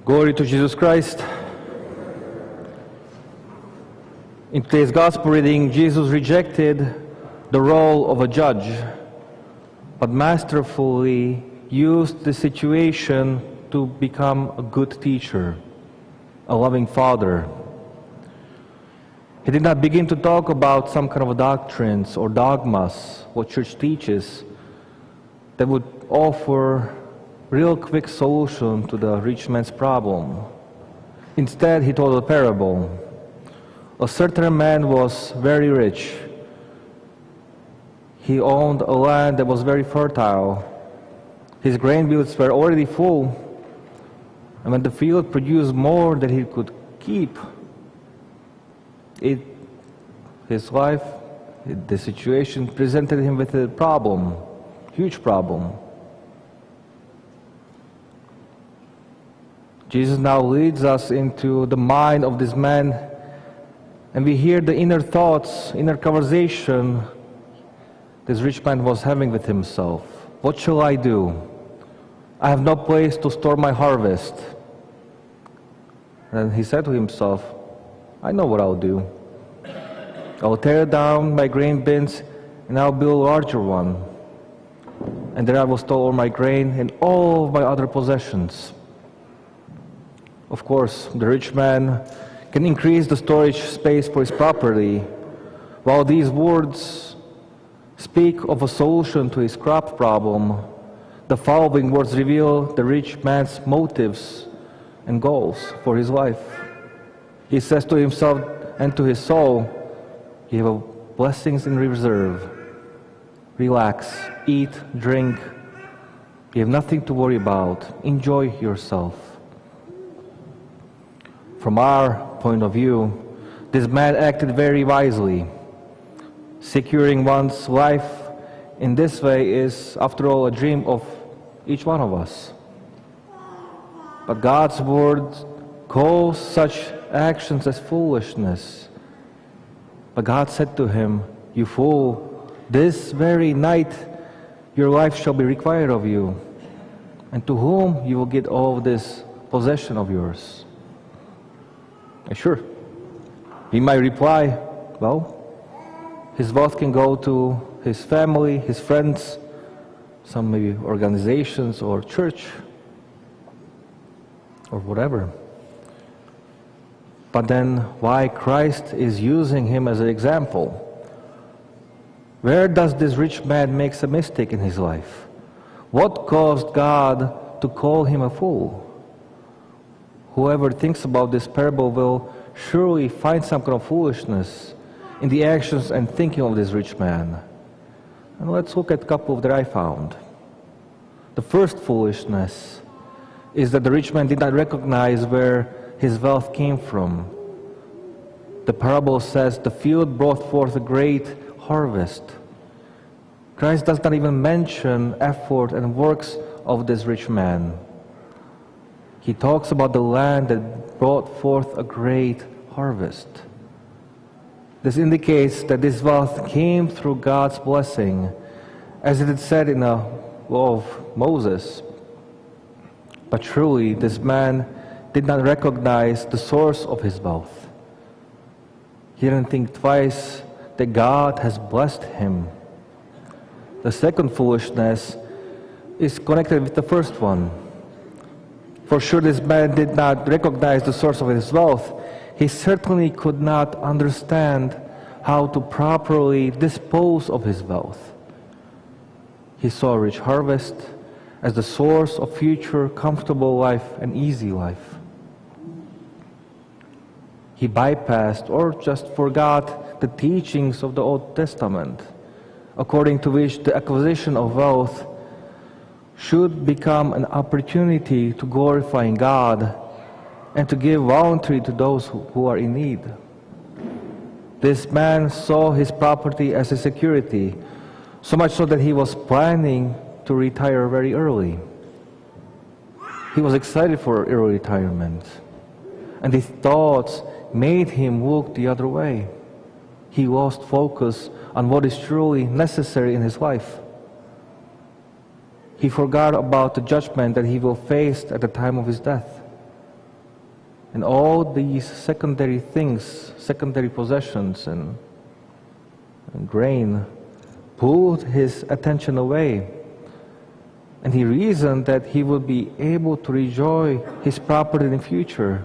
Glory to Jesus Christ. In today's Gospel reading, Jesus rejected the role of a judge, but masterfully used the situation to become a good teacher, a loving father. He did not begin to talk about some kind of doctrines or dogmas, what church teaches, that would offer real quick solution to the rich man's problem. Instead, he told a parable. A certain man was very rich. He owned a land that was very fertile. His grain fields were already full, and when the field produced more than he could keep, his life, the situation presented him with a problem, huge problem. Jesus now leads us into the mind of this man, and we hear the inner thoughts, inner conversation this rich man was having with himself. What shall I do? I have no place to store my harvest. And he said to himself, I know what I'll do. I'll tear down my grain bins and I'll build a larger one. And there I will store all my grain and all of my other possessions. Of course, the rich man can increase the storage space for his property. While these words speak of a solution to his crop problem, the following words reveal the rich man's motives and goals for his life. He says to himself and to his soul, you have blessings in reserve. Relax, eat, drink. You have nothing to worry about. Enjoy yourself. From our point of view, this man acted very wisely. Securing one's life in this way is, after all, a dream of each one of us. But God's word calls such actions as foolishness. But God said to him, you fool, this very night your life shall be required of you, and to whom you will give all of this possession of yours? Sure, he might reply, well, his wealth can go to his family, his friends, some maybe organizations or church, or whatever. But then why Christ is using him as an example? Where does this rich man make a mistake in his life? What caused God to call him a fool? Whoever thinks about this parable will surely find some kind of foolishness in the actions and thinking of this rich man. And let's look at a couple that I found. The first foolishness is that the rich man did not recognize where his wealth came from. The parable says the field brought forth a great harvest. Christ does not even mention effort and works of this rich man. He talks about the land that brought forth a great harvest. This indicates that this wealth came through God's blessing, as it is said in the law of Moses. But truly, this man did not recognize the source of his wealth. He didn't think twice that God has blessed him. The second foolishness is connected with the first one. For sure, this man did not recognize the source of his wealth. He certainly could not understand how to properly dispose of his wealth. He saw a rich harvest as the source of future comfortable life and easy life. He bypassed or just forgot the teachings of the Old Testament, according to which the acquisition of wealth should become an opportunity to glorify God and to give voluntarily to those who are in need. This man saw his property as a security, so much so that he was planning to retire very early. He was excited for early retirement, and his thoughts made him look the other way. He lost focus on what is truly necessary in his life. He forgot about the judgment that he will face at the time of his death. and all these secondary things, secondary possessions and grain, pulled his attention away. And he reasoned that he would be able to enjoy his property in the future,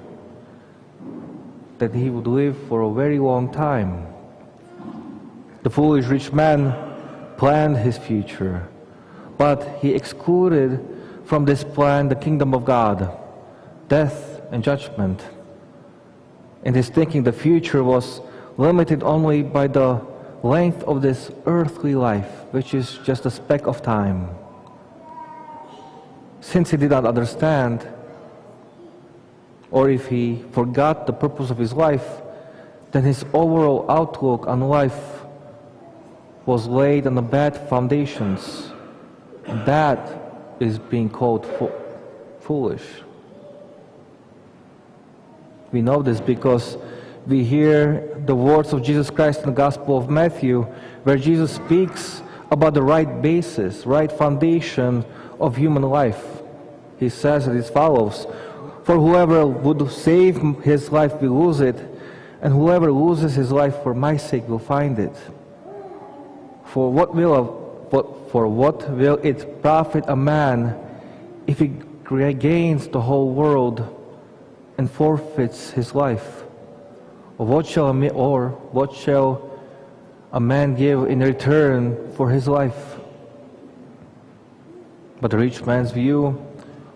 that he would live for a very long time. The foolish rich man planned his future, but he excluded from this plan the kingdom of God, death and judgment. In his thinking, the future was limited only by the length of this earthly life, which is just a speck of time. Since he did not understand, or if he forgot the purpose of his life, then his overall outlook on life was laid on the bad foundations. And that is being called foolish. We know this because we hear the words of Jesus Christ in the Gospel of Matthew, where Jesus speaks about the right basis, right foundation of human life. He says it as follows: "For whoever would save his life will lose it, and whoever loses his life for my sake will find it. For what will it profit a man if he gains the whole world and forfeits his life? Or what shall a man give in return for his life?" But the rich man's view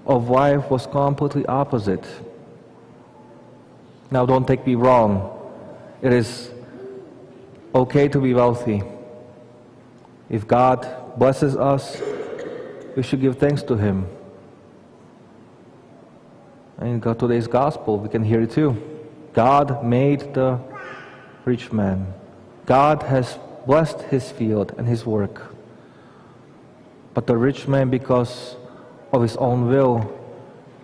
of life was completely opposite. Now, don't take me wrong. It is okay to be wealthy. If God blesses us, we should give thanks to Him. And in today's gospel, we can hear it too. God made the rich man. God has blessed his field and his work. But the rich man, because of his own will,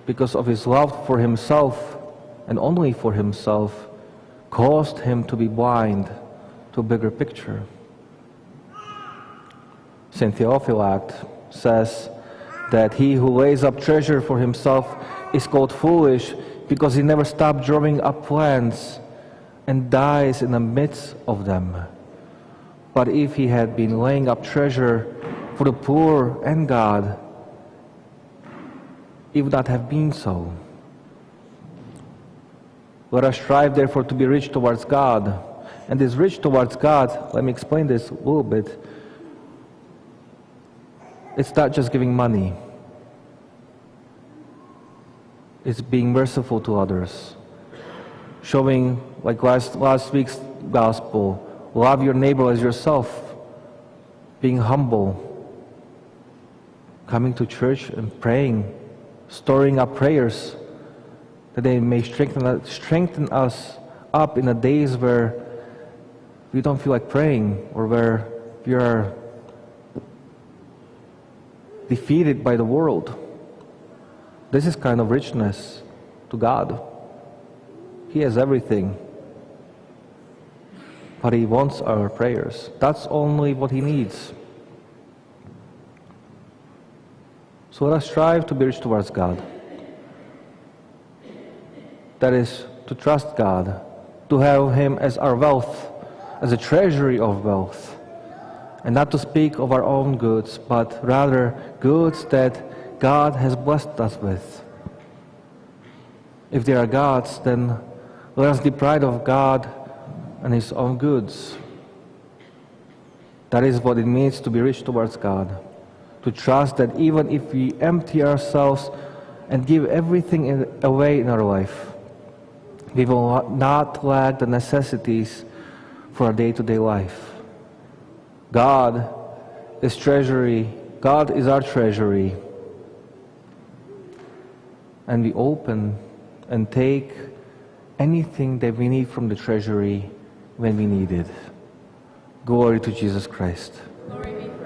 because of his love for himself and only for himself, caused him to be blind to a bigger picture. St. Theophylact says that he who lays up treasure for himself is called foolish because he never stopped drawing up plans and dies in the midst of them. But if he had been laying up treasure for the poor and God, it would not have been so. Let us strive, therefore, to be rich towards God. And this rich towards God, let me explain this a little bit. It's not just giving money. It's being merciful to others. Showing, like last week's gospel, love your neighbor as yourself. Being humble. Coming to church and praying. Storing up prayers that they may strengthen us up in the days where we don't feel like praying or where we are defeated by the world. This is kind of richness to God. He has everything, but He wants our prayers. That's only what He needs. So let us strive to be rich towards God. That is, to trust God, to have Him as our wealth, as a treasury of wealth, and not to speak of our own goods, but rather goods that God has blessed us with. If they are God's, then let us deprive of God and His own goods. That is what it means to be rich towards God. To trust that even if we empty ourselves and give everything away in our life, we will not lack the necessities for our day-to-day life. God is treasury. God is our treasury. And we open and take anything that we need from the treasury when we need it. Glory to Jesus Christ. Glory be.